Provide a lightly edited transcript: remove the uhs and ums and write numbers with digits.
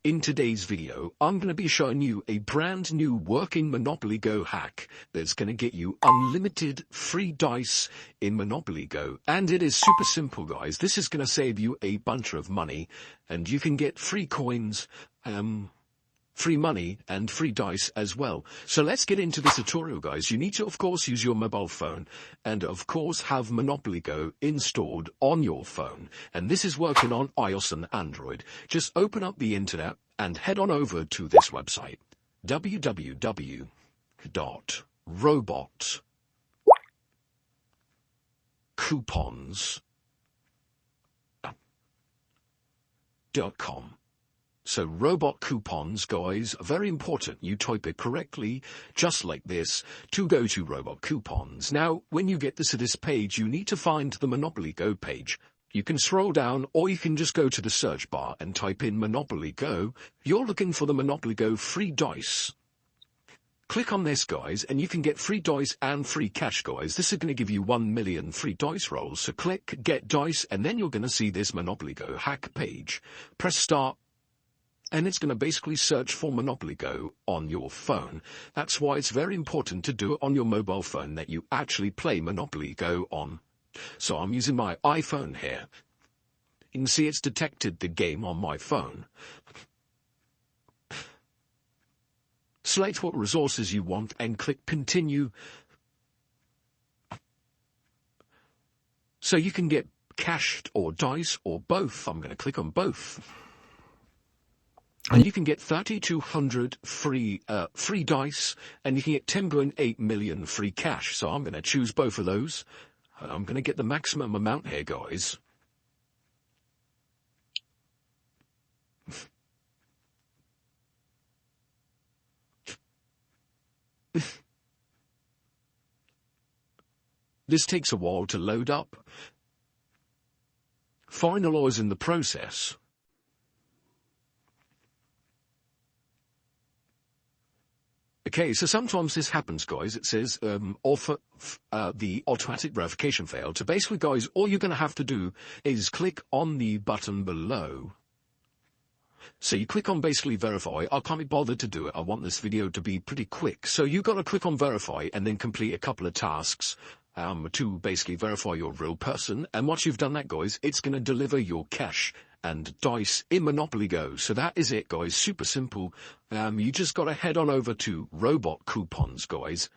In today's video, I'm going to be showing you a brand new working Monopoly Go hack that's going to get you unlimited free dice in Monopoly Go. And it is super simple, guys. This is going to save you a bunch of money, and you can get free coins, free money and free dice as well. So let's get into the tutorial, guys. You need to, of course, use your mobile phone and, of course, have Monopoly Go installed on your phone. And this is working on iOS and Android. Just open up the internet and head on over to this website, www.robotcoupons.com. So robot coupons, guys, are very important. You type it correctly, just like this, to go to robot coupons. Now, when you get to this page, you need to find the Monopoly Go page. You can scroll down, or you can just go to the search bar and type in Monopoly Go. You're looking for the Monopoly Go free dice. Click on this, guys, and you can get free dice and free cash, guys. This is going to give you 1 million free dice rolls. So click Get Dice, and then you're going to see this Monopoly Go hack page. Press Start. And it's going to basically search for Monopoly Go on your phone. That's why it's very important to do it on your mobile phone that you actually play Monopoly Go on. So I'm using my iPhone here. You can see it's detected the game on my phone. Select what resources you want and click Continue. So you can get cash or dice or both. I'm going to click on both. And you can get 3,200 free dice, and you can get 10.8 million free cash. So I'm going to choose both of those. I'm going to get the maximum amount here, guys. This takes a while to load up. Finalize in the process. Okay, so sometimes this happens, guys. It says the automatic verification failed. So basically, guys, all you're going to have to do is click on the button below. So you click on basically verify. I can't be bothered to do it. I want this video to be pretty quick. So you've got to click on verify and then complete a couple of tasks to basically verify you're a real person. And once you've done that, guys, it's going to deliver your cash and dice in Monopoly Go. So that is it, guys. Super simple. You just got to head on over to Robot Coupons, guys.